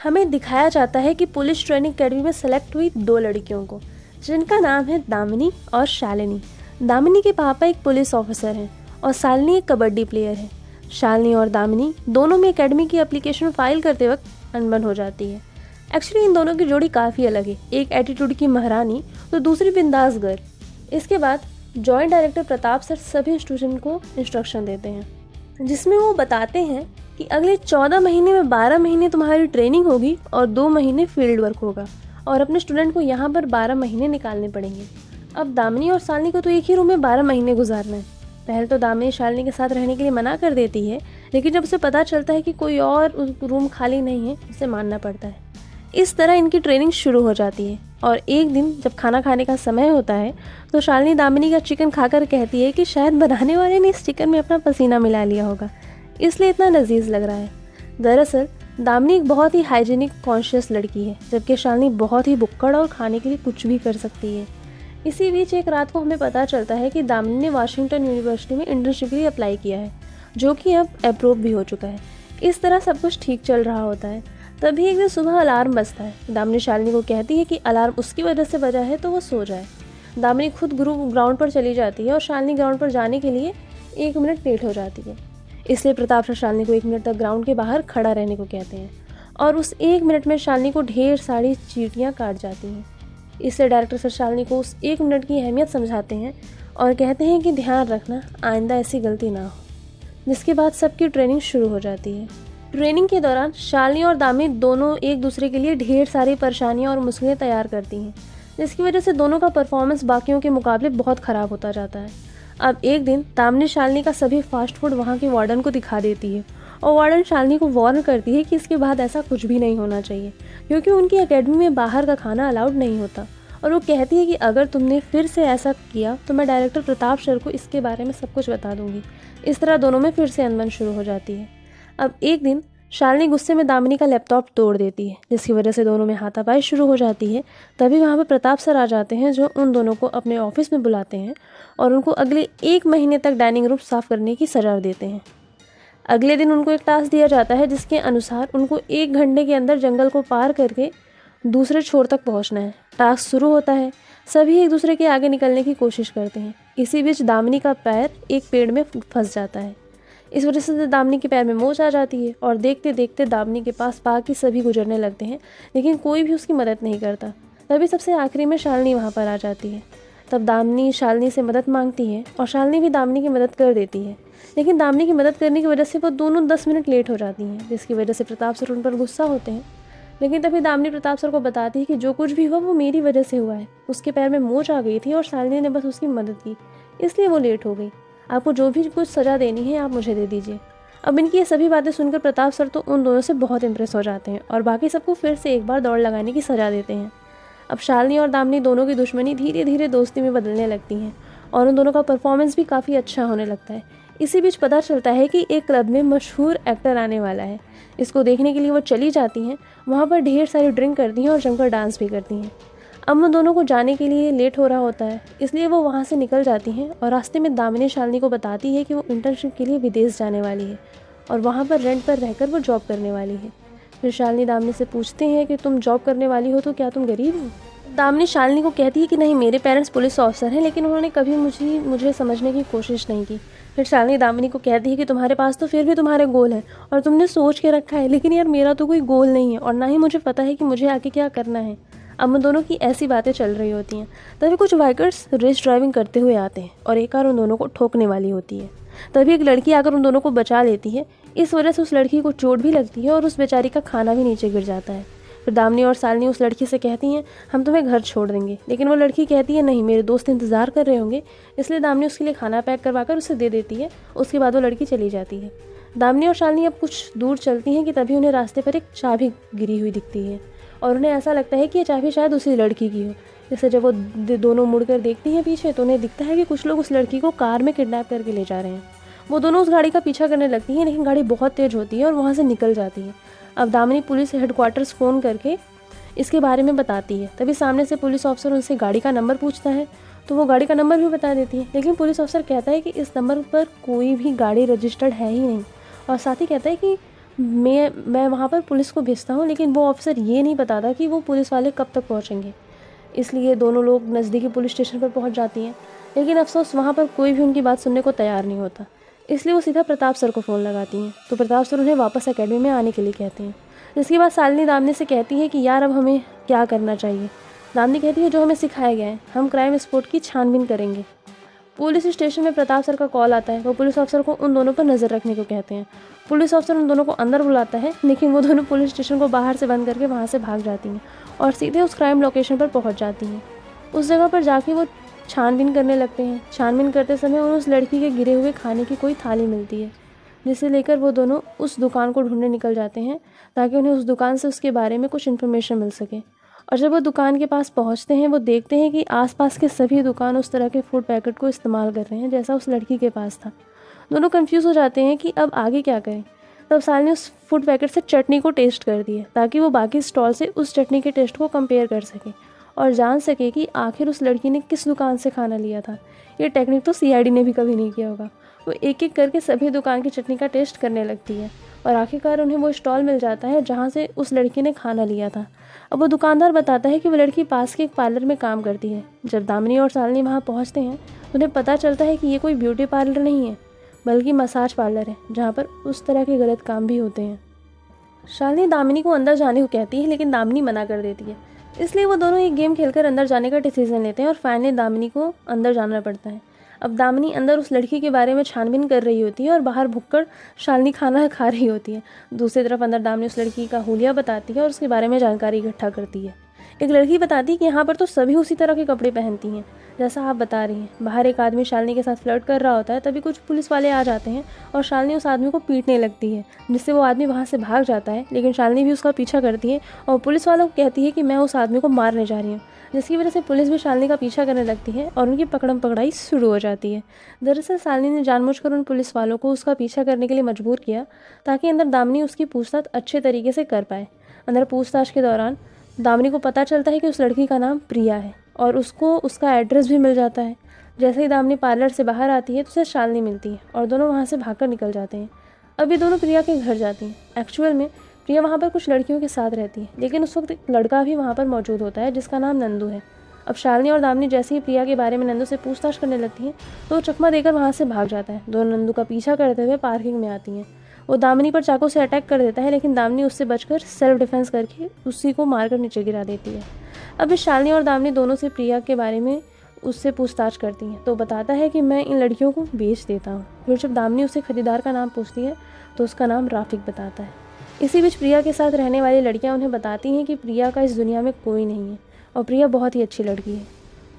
हमें दिखाया जाता है कि पुलिस ट्रेनिंग अकेडमी में सेलेक्ट हुई 2 लड़कियों को, जिनका नाम है दामिनी और शालिनी। दामिनी के पापा एक पुलिस ऑफिसर हैं और शालिनी एक कबड्डी प्लेयर है। शालिनी और दामिनी दोनों में एकेडमी की एप्लीकेशन फाइल करते वक्त अनबन हो जाती है। एक्चुअली इन दोनों की जोड़ी काफ़ी अलग है, एक एटीट्यूड की महारानी तो दूसरी बिंदास गर्ल। इसके बाद जॉइंट डायरेक्टर प्रताप सर सभी स्टूडेंट को इंस्ट्रक्शन देते हैं, जिसमें वो बताते हैं कि अगले 14 महीने में 12 महीने तुम्हारी ट्रेनिंग होगी और 2 महीने फील्ड वर्क होगा और अपने स्टूडेंट को यहाँ पर 12 महीने निकालने पड़ेंगे। अब दामिनी और शालिनी को तो एक ही रूम में 12 महीने गुजारना है। पहले तो दामिनी शालिनी के साथ रहने के लिए मना कर देती है, लेकिन जब उसे पता चलता है कि कोई और रूम खाली नहीं है, उसे मानना पड़ता है। इस तरह इनकी ट्रेनिंग शुरू हो जाती है और एक दिन जब खाना खाने का समय होता है तो शालिनी दामिनी का चिकन खाकर कहती है कि शायद बनाने वाले ने इस चिकन में अपना पसीना मिला लिया होगा, इसलिए इतना लजीज लग रहा है। दरअसल दामिनी एक बहुत ही हाइजीनिक कॉन्शियस लड़की है, जबकि शालिनी बहुत ही बुक्कड़ और खाने के लिए कुछ भी कर सकती है। इसी बीच एक रात को हमें पता चलता है कि दामिनी ने वाशिंगटन यूनिवर्सिटी में इंटर्नशिप के लिए अप्लाई किया है, जो कि अब अप्रूव भी हो चुका है। इस तरह सब कुछ ठीक चल रहा होता है। तभी एक दिन सुबह अलार्म बजता है। दामिनी शालिनी को कहती है कि अलार्म उसकी वजह से बजा है तो वो सो जाए। दामिनी खुद ग्राउंड पर चली जाती है और शालिनी ग्राउंड पर जाने के लिए 1 मिनट लेट हो जाती है, इसलिए प्रताप सर शालिनी को 1 मिनट तक ग्राउंड के बाहर खड़ा रहने को कहते हैं और उस 1 मिनट में शालिनी को ढेर सारी चींटियाँ काट जाती हैं। इसलिए डायरेक्टर सर शालिनी को उस 1 मिनट की अहमियत समझाते हैं और कहते हैं कि ध्यान रखना आइंदा ऐसी गलती ना हो। जिसके बाद सबकी ट्रेनिंग शुरू हो जाती है। ट्रेनिंग के दौरान शालिनी और दामिनी दोनों एक दूसरे के लिए ढेर सारी परेशानियां और मुश्किलें तैयार करती हैं, जिसकी वजह से दोनों का परफॉर्मेंस बाकियों के मुकाबले बहुत ख़राब होता जाता है। अब एक दिन दामिनी शालिनी का सभी फास्ट फूड वहाँ के वार्डन को दिखा देती है और वार्डन शालिनी को वार्न करती है कि इसके बाद ऐसा कुछ भी नहीं होना चाहिए, क्योंकि उनकी एकेडमी में बाहर का खाना अलाउड नहीं होता। और वो कहती है कि अगर तुमने फिर से ऐसा किया तो मैं डायरेक्टर प्रताप सर को इसके बारे में सब कुछ बता दूंगी। इस तरह दोनों में फिर से अनबन शुरू हो जाती है। अब एक दिन शालिनी गुस्से में दामिनी का लैपटॉप तोड़ देती है, जिसकी वजह से दोनों में हाथापाई शुरू हो जाती है। तभी वहाँ पर प्रताप सर आ जाते हैं, जो उन दोनों को अपने ऑफिस में बुलाते हैं और उनको अगले 1 महीने तक डाइनिंग रूम साफ़ करने की सजा देते हैं। अगले दिन उनको एक टास्क दिया जाता है, जिसके अनुसार उनको 1 घंटे के अंदर जंगल को पार करके दूसरे छोर तक पहुँचना है। टास्क शुरू होता है, सभी एक दूसरे के आगे निकलने की कोशिश करते हैं। इसी बीच दामिनी का पैर एक पेड़ में फंस जाता है। इस वजह से दामिनी के पैर में मोच आ जाती है और देखते देखते दामिनी के पास बाकी सभी गुजरने लगते हैं, लेकिन कोई भी उसकी मदद नहीं करता। तभी सबसे आखिरी में शालिनी वहाँ पर आ जाती है। तब दामिनी शालिनी से मदद मांगती है और शालिनी भी दामिनी की मदद कर देती है, लेकिन दामिनी की मदद करने की वजह से वो दोनों 10 मिनट लेट हो जाती हैं, जिसकी वजह से प्रताप सर उन पर गुस्सा होते हैं। लेकिन तभी दामिनी प्रताप सर को बताती है कि जो कुछ भी हुआ वो मेरी वजह से हुआ है। उसके पैर में मोच आ गई थी और शालिनी ने बस उसकी मदद की, इसलिए वो लेट हो गई। आपको जो भी कुछ सज़ा देनी है आप मुझे दे दीजिए। अब इनकी ये सभी बातें सुनकर प्रताप सर तो उन दोनों से बहुत इम्प्रेस हो जाते हैं और बाकी सबको फिर से एक बार दौड़ लगाने की सज़ा देते हैं। अब शालिनी और दामिनी दोनों की दुश्मनी धीरे धीरे दोस्ती में बदलने लगती हैं और उन दोनों का परफॉर्मेंस भी काफ़ी अच्छा होने लगता है। इसी बीच पता चलता है कि एक क्लब में मशहूर एक्टर आने वाला है। इसको देखने के लिए वो चली जाती हैं। वहाँ पर ढेर सारी ड्रिंक करती हैं और जमकर डांस भी करती हैं। अब उन दोनों को जाने के लिए लेट हो रहा होता है, इसलिए वो वहाँ से निकल जाती हैं और रास्ते में दामिनी शालिनी को बताती है कि वो इंटर्नशिप के लिए विदेश जाने वाली है और वहाँ पर रेंट पर रहकर वो जॉब करने वाली है। फिर शालिनी दामिनी से पूछते हैं कि तुम जॉब करने वाली हो तो क्या तुम गरीब हो? दामिनी शालिनी को कहती है कि नहीं, मेरे पेरेंट्स पुलिस ऑफिसर हैं, लेकिन उन्होंने कभी मुझे समझने की कोशिश नहीं की। फिर शालिनी दामिनी को कहती है कि तुम्हारे पास तो फिर भी तुम्हारे गोल हैं और तुमने सोच के रखा है, लेकिन यार मेरा तो कोई गोल नहीं है और ना ही मुझे पता है कि मुझे आगे क्या करना है। अब उन दोनों की ऐसी बातें चल रही होती हैं। तभी कुछ बाइकर्स रेस ड्राइविंग करते हुए आते हैं और एक कार उन दोनों को ठोकने वाली होती है। तभी एक लड़की आकर उन दोनों को बचा लेती है। इस वजह से उस लड़की को चोट भी लगती है और उस बेचारी का खाना भी नीचे गिर जाता है। फिर दामिनी और शालिनी उस लड़की से कहती हैं हम तुम्हें घर छोड़ देंगे, लेकिन वो लड़की कहती है नहीं, मेरे दोस्त इंतज़ार कर रहे होंगे। इसलिए दामिनी उसके लिए खाना पैक करवाकर उसे दे देती है। उसके बाद वो लड़की चली जाती है। दामिनी और शालिनी अब कुछ दूर चलती हैं कि तभी उन्हें रास्ते पर एक चाबी गिरी हुई दिखती है और उन्हें ऐसा लगता है कि ये चाबी शायद उसी लड़की की हो। जैसे जब वो दोनों मुड़कर देखती हैं पीछे तो उन्हें दिखता है कि कुछ लोग उस लड़की को कार में किडनैप करके ले जा रहे हैं। वो दोनों उस गाड़ी का पीछा करने लगती हैं, लेकिन गाड़ी बहुत तेज़ होती है और वहाँ से निकल जाती है। अब दामिनी पुलिस हेडक्वार्टर्स फ़ोन करके इसके बारे में बताती है। तभी सामने से पुलिस ऑफिसर उनसे गाड़ी का नंबर पूछता है तो वो गाड़ी का नंबर भी बता देती है, लेकिन पुलिस ऑफिसर कहता है कि इस नंबर पर कोई भी गाड़ी रजिस्टर्ड है ही नहीं और साथ ही कहता है कि मैं वहाँ पर पुलिस को भेजता हूँ, लेकिन वो ऑफिसर ये नहीं बताता कि वो पुलिस वाले कब तक पहुँचेंगे। इसलिए दोनों लोग नज़दीकी पुलिस स्टेशन पर पहुँच जाती हैं, लेकिन अफसोस वहाँ पर कोई भी उनकी बात सुनने को तैयार नहीं होता। इसलिए वो सीधा प्रताप सर को फ़ोन लगाती हैं, तो प्रताप सर उन्हें वापस एकेडमी में आने के लिए कहते हैं। जिसके बाद शालिनी दामिनी से कहती है कि यार अब हमें क्या करना चाहिए। दामिनी कहती है जो हमें सिखाया गया है, हम क्राइम स्पॉट की छानबीन करेंगे। पुलिस स्टेशन में प्रताप सर का कॉल आता है। वो पुलिस ऑफिसर को उन दोनों पर नज़र रखने को कहते हैं। पुलिस ऑफिसर उन दोनों को अंदर बुलाता है, लेकिन वो दोनों पुलिस स्टेशन को बाहर से बंद करके वहाँ से भाग जाती हैं और सीधे उस क्राइम लोकेशन पर पहुँच जाती हैं। उस जगह पर जाके वो छानबीन करने लगते हैं। छानबीन करते समय उन्हें उस लड़की के गिरे हुए खाने की कोई थाली मिलती है, जिसे लेकर वो दोनों उस दुकान को ढूंढने निकल जाते हैं ताकि उन्हें उस दुकान से उसके बारे में कुछ इन्फॉर्मेशन मिल सके। और जब वो दुकान के पास पहुंचते हैं, वो देखते हैं कि आसपास के सभी दुकान उस तरह के फूड पैकेट को इस्तेमाल कर रहे हैं जैसा उस लड़की के पास था। दोनों कंफ्यूज हो जाते हैं कि अब आगे क्या करें। तब साल ने उस फूड पैकेट से चटनी को टेस्ट कर दिया ताकि वो बाकी स्टॉल से उस चटनी के टेस्ट को कंपेयर कर सके और जान सके कि आखिर उस लड़की ने किस दुकान से खाना लिया था। ये टेक्निक तो सीआईडी ने भी कभी नहीं किया होगा। वो एक एक करके सभी दुकान की चटनी का टेस्ट करने लगती है और आखिरकार उन्हें वो स्टॉल मिल जाता है जहाँ से उस लड़की ने खाना लिया था। अब वो दुकानदार बताता है कि वो लड़की पास के एक पार्लर में काम करती है। जब दामिनी और शालिनी वहाँ पहुँचते हैं तो उन्हें पता चलता है कि ये कोई ब्यूटी पार्लर नहीं है, बल्कि मसाज पार्लर है, जहाँ पर उस तरह के गलत काम भी होते हैं। शालिनी दामिनी को अंदर जाने को कहती है, लेकिन दामिनी मना कर देती है। इसलिए वो दोनों एक गेम खेलकर अंदर जाने का डिसीजन लेते हैं और फाइनली दामिनी को अंदर जाना पड़ता है। अब दामिनी अंदर उस लड़की के बारे में छानबीन कर रही होती है और बाहर भुक्कड़ शालिनी खाना खा रही होती है। दूसरी तरफ अंदर दामिनी उस लड़की का हुलिया बताती है और उसके बारे में जानकारी इकट्ठा करती है। एक लड़की बताती है कि यहाँ पर तो सभी उसी तरह के कपड़े पहनती हैं जैसा आप बता रही हैं। बाहर एक आदमी शालिनी के साथ फ्लर्ट कर रहा होता है, तभी कुछ पुलिस वाले आ जाते हैं और शालिनी उस आदमी को पीटने लगती है, जिससे वो आदमी वहाँ से भाग जाता है। लेकिन शालिनी भी उसका पीछा करती है और पुलिस वालों को कहती है कि मैं उस आदमी को मारने जा रही हूँ, जिसकी वजह से पुलिस भी शालिनी का पीछा करने लगती है और उनकी पकड़म पकड़ाई शुरू हो जाती है। दरअसल शालिनी ने जानबूझकर उन पुलिस वालों को उसका पीछा करने के लिए मजबूर किया ताकि अंदर दामिनी उसकी पूछताछ अच्छे तरीके से कर पाए। अंदर पूछताछ के दौरान दामिनी को पता चलता है कि उस लड़की का नाम प्रिया है और उसको उसका एड्रेस भी मिल जाता है। जैसे ही दामिनी पार्लर से बाहर आती है तो उसे शालिनी मिलती है और दोनों वहाँ से भागकर निकल जाते हैं। अब ये दोनों प्रिया के घर जाती हैं। एक्चुअल में प्रिया वहाँ पर कुछ लड़कियों के साथ रहती है, लेकिन उस वक्त एक लड़का भी वहाँ पर मौजूद होता है जिसका नाम नंदू है। अब शालिनी और दामिनी जैसे ही प्रिया के बारे में नंदू से पूछताछ करने लगती हैं तो वो चकमा देकर वहाँ से भाग जाता है। दोनों नंदू का पीछा करते हुए पार्किंग में आती हैं। वो दामिनी पर चाकू से अटैक कर देता है, लेकिन दामिनी उससे बचकर सेल्फ डिफेंस करके उसी को मारकर नीचे गिरा देती है। अब इस शालिनी और दामिनी दोनों से प्रिया के बारे में उससे पूछताछ करती हैं तो बताता है कि मैं इन लड़कियों को बेच देता हूँ। फिर जब दामिनी उससे खरीदार का नाम पूछती है तो उसका नाम राफिक बताता है। इसी बीच प्रिया के साथ रहने वाली लड़कियाँ उन्हें बताती हैं कि प्रिया का इस दुनिया में कोई नहीं है और प्रिया बहुत ही अच्छी लड़की है,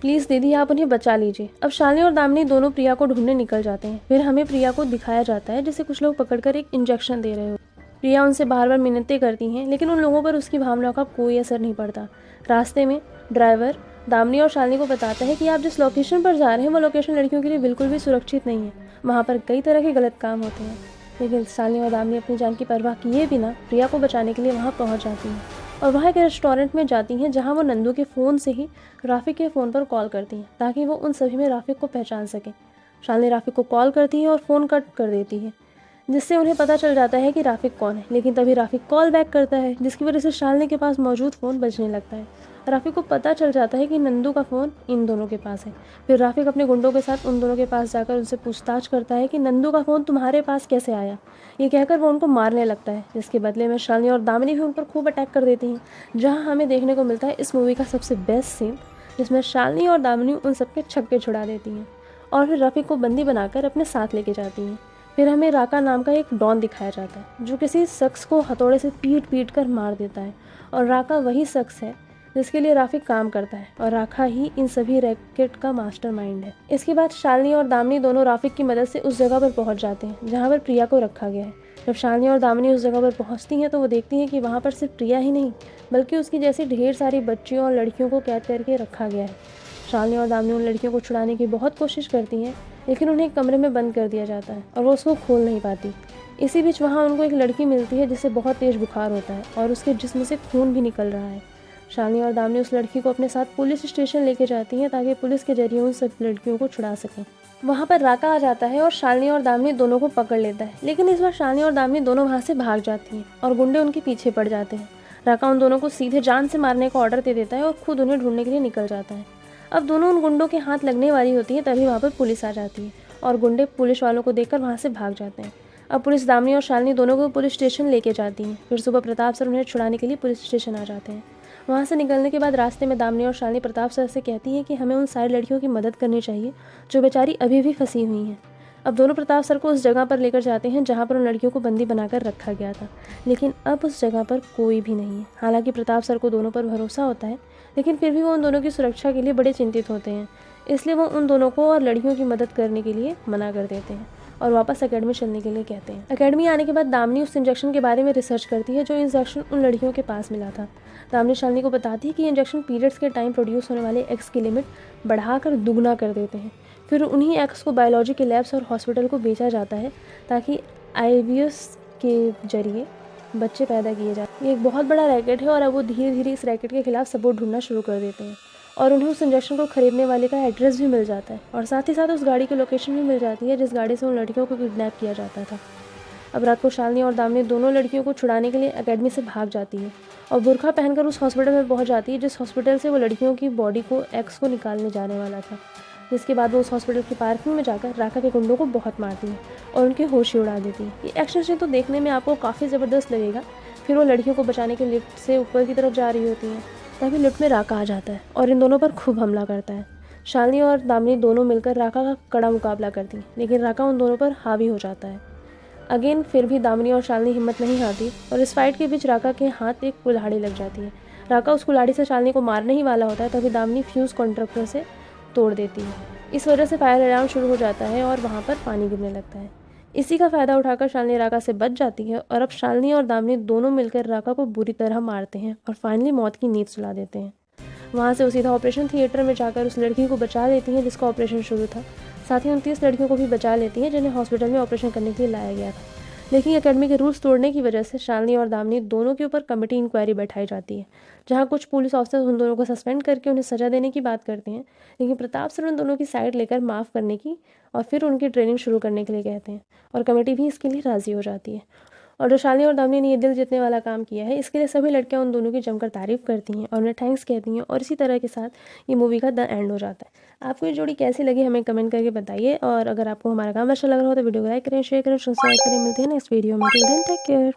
प्लीज़ दीदी आप उन्हें बचा लीजिए। अब शालिनी और दामिनी दोनों प्रिया को ढूंढने निकल जाते हैं। फिर हमें प्रिया को दिखाया जाता है जिसे कुछ लोग पकड़कर एक इंजेक्शन दे रहे हो। प्रिया उनसे बार बार मिन्नतें करती हैं, लेकिन उन लोगों पर उसकी भावनाओं का कोई असर नहीं पड़ता। रास्ते में ड्राइवर दामिनी और शालिनी को बताता है कि आप जिस लोकेशन पर जा रहे हैं वो लोकेशन लड़कियों के लिए बिल्कुल भी सुरक्षित नहीं है, वहाँ पर कई तरह के गलत काम होते हैं। लेकिन शालिनी और दामिनी अपनी जान की परवाह किए बिना प्रिया को बचाने के लिए वहाँ पहुँच जाती हैं और वहाँ एक रेस्टोरेंट में जाती हैं जहाँ वो नंदू के फ़ोन से ही राफिक के फ़ोन पर कॉल करती हैं ताकि वो उन सभी में राफिक को पहचान सकें। शालिनी राफिक को कॉल करती है और फ़ोन कट कर देती है, जिससे उन्हें पता चल जाता है कि राफिक कौन है। लेकिन तभी राफिक कॉल बैक करता है, जिसकी वजह से शालिनी के पास मौजूद फ़ोन बजने लगता है। राफिक को पता चल जाता है कि नंदू का फ़ोन इन दोनों के पास है। फिर राफिक अपने गुंडों के साथ उन दोनों के पास जाकर उनसे पूछताछ करता है कि नंदू का फ़ोन तुम्हारे पास कैसे आया। ये कहकर वो उनको मारने लगता है, जिसके बदले में शालिनी और दामिनी भी उन पर खूब अटैक कर देती हैं। जहाँ हमें देखने को मिलता है इस मूवी का सबसे बेस्ट सीन, जिसमें शालिनी और दामिनी उन सबके छक्के छुड़ा देती हैं और फिर राफिक को बंदी बनाकर अपने साथ लेके जाती हैं। फिर हमें राका नाम का एक डॉन दिखाया जाता है जो किसी शख्स को हथौड़े से पीट कर मार देता है और राका वही शख्स है जिसके लिए राफिक काम करता है और राका ही इन सभी रैकेट का मास्टरमाइंड है। इसके बाद शालिनी और दामिनी दोनों राफिक की मदद से उस जगह पर पहुंच जाते हैं जहां पर प्रिया को रखा गया है। जब शालिनी और दामिनी उस जगह पर पहुंचती हैं तो वो देखती हैं कि वहां पर सिर्फ प्रिया ही नहीं बल्कि उसकी जैसी ढेर सारी बच्चियों और लड़कियों को कैद करके रखा गया है। शालिनी और दामिनी उन लड़कियों को छुड़ाने की बहुत कोशिश करती हैं, लेकिन उन्हें एक कमरे में बंद कर दिया जाता है और वो उसको खोल नहीं पाती। इसी बीच वहाँ उनको एक लड़की मिलती है जिसे बहुत तेज़ बुखार होता है और उसके जिस्म से खून भी निकल रहा है। शालिनी और दामिनी उस लड़की को अपने साथ पुलिस स्टेशन लेके जाती हैं ताकि पुलिस के जरिए उन सब लड़कियों को छुड़ा सकें। वहाँ पर राका आ जाता है और शालिनी और दामिनी दोनों को पकड़ लेता है, लेकिन इस बार शालिनी और दामिनी दोनों वहाँ से भाग जाती हैं और गुंडे उनके पीछे पड़ जाते हैं। राका उन दोनों को सीधे जान से मारने का ऑर्डर दे देता है और खुद उन्हें ढूंढने के लिए निकल जाता है। अब दोनों उन गुंडों के हाथ लगने वाली होती है, तभी वहाँ पर पुलिस आ जाती है और गुंडे पुलिस वालों को देखकर वहाँ से भाग जाते हैं। अब पुलिस दामिनी और शालिनी दोनों को पुलिस स्टेशन लेके जाती हैं। फिर सुबह प्रताप सर उन्हें छुड़ाने के लिए पुलिस स्टेशन आ जाते हैं। वहाँ से निकलने के बाद रास्ते में दामिनी और शालिनी प्रताप सर से कहती हैं कि हमें उन सारी लड़कियों की मदद करनी चाहिए जो बेचारी अभी भी फंसी हुई हैं। अब दोनों प्रताप सर को उस जगह पर लेकर जाते हैं जहाँ पर उन लड़कियों को बंदी बनाकर रखा गया था, लेकिन अब उस जगह पर कोई भी नहीं है। हालांकि प्रताप सर को दोनों पर भरोसा होता है, लेकिन फिर भी वो उन दोनों की सुरक्षा के लिए बड़े चिंतित होते हैं, इसलिए वो उन दोनों को और लड़कियों की मदद करने के लिए मना कर देते हैं और वापस एकेडमी चलने के लिए कहते हैं। एकेडमी आने के बाद दामिनी उस इंजेक्शन के बारे में रिसर्च करती है जो इंजेक्शन उन लड़कियों के पास मिला था। दामिनी शालिनी को बताती है कि इंजेक्शन पीरियड्स के टाइम प्रोड्यूस होने वाले एक्स की लिमिट बढ़ाकर दुगना कर देते हैं। फिर उन्हीं एक्स को बायोलॉजी के लैब्स और हॉस्पिटल को बेचा जाता है ताकि IVF के जरिए बच्चे पैदा किए जाए। ये एक बहुत बड़ा रैकेट है और अब वो धीरे धीरे इस रैकेट के खिलाफ सपोर्ट ढूंढना शुरू कर देते हैं और उन्हें उस इंजेक्शन को खरीदने वाले का एड्रेस भी मिल जाता है और साथ ही साथ उस गाड़ी की लोकेशन भी मिल जाती है जिस गाड़ी से उन लड़कियों को किडनैप किया जाता था। अब रात को शालिनी और दामिनी दोनों लड़कियों को छुड़ाने के लिए एकेडमी से भाग जाती है और बुर्का पहनकर उस हॉस्पिटल में पहुंच जाती है जिस हॉस्पिटल से वो लड़कियों की बॉडी को एक्स को निकालने जाने वाला था। जिसके बाद वो उस हॉस्पिटल की पार्किंग में जाकर राका के गुंडों को बहुत मारती है और उनके होश ही उड़ा देती है। ये एक्शन सीन तो देखने में आपको काफ़ी ज़बरदस्त लगेगा। फिर वो लड़कियों को बचाने के लिफ्ट से ऊपर की तरफ जा रही होती हैं, तभी लिफ्ट में राका आ जाता है और इन दोनों पर खूब हमला करता है। शालिनी और दामिनी दोनों मिलकर राका का कड़ा मुकाबला करती हैं, लेकिन राका उन दोनों पर हावी हो जाता है। अगेन फिर भी दामिनी और शालिनी हिम्मत नहीं हारती और इस फाइट के बीच राका के हाथ एक कुल्हाड़ी लग जाती है। राका उस कुल्हाड़ी से शालिनी को मारने ही वाला होता है, तभी दामिनी फ्यूज़ कॉन्ट्रैक्टर से तोड़ देती है। इस वजह से फायर अलार्म शुरू हो जाता है और वहाँ पर पानी गिरने लगता है। इसी का फ़ायदा उठाकर शालिनी राका से बच जाती है और अब शालिनी और दामिनी दोनों मिलकर राका को बुरी तरह मारते हैं और फाइनली मौत की नींद सुला देते हैं। वहाँ से वो सीधा ऑपरेशन थिएटर में जाकर उस लड़की को बचा लेती हैं जिसका ऑपरेशन शुरू था। साथ ही 29 लड़कियों को भी बचा लेती हैं जिन्हें हॉस्पिटल में ऑपरेशन करने के लिए लाया गया था। लेकिन एकेडमी के रूल्स तोड़ने की वजह से शालिनी और दामिनी दोनों के ऊपर कमेटी इंक्वायरी बैठाई जाती है, जहां कुछ पुलिस ऑफिसर्स उन दोनों को सस्पेंड करके उन्हें सज़ा देने की बात करते हैं, लेकिन प्रताप सर उन दोनों की साइड लेकर माफ़ करने की और फिर उनकी ट्रेनिंग शुरू करने के लिए कहते हैं और कमेटी भी इसके लिए राज़ी हो जाती है। और जो शालिनी और दामिनी ने ये दिल जीतने वाला काम किया है, इसके लिए सभी लड़कियां उन दोनों की जमकर तारीफ़ करती हैं और उन्हें थैंक्स कहती हैं और इसी तरह के साथ ये मूवी का द एंड हो जाता है। आपको ये जोड़ी कैसी लगी हमें कमेंट करके बताइए और अगर आपको हमारा काम अच्छा लग रहा हो तो वीडियो को लाइक करें, शेयर करें, सब्सक्राइब करें। मिलते हैं नेक्स्ट वीडियो में। Till then take care.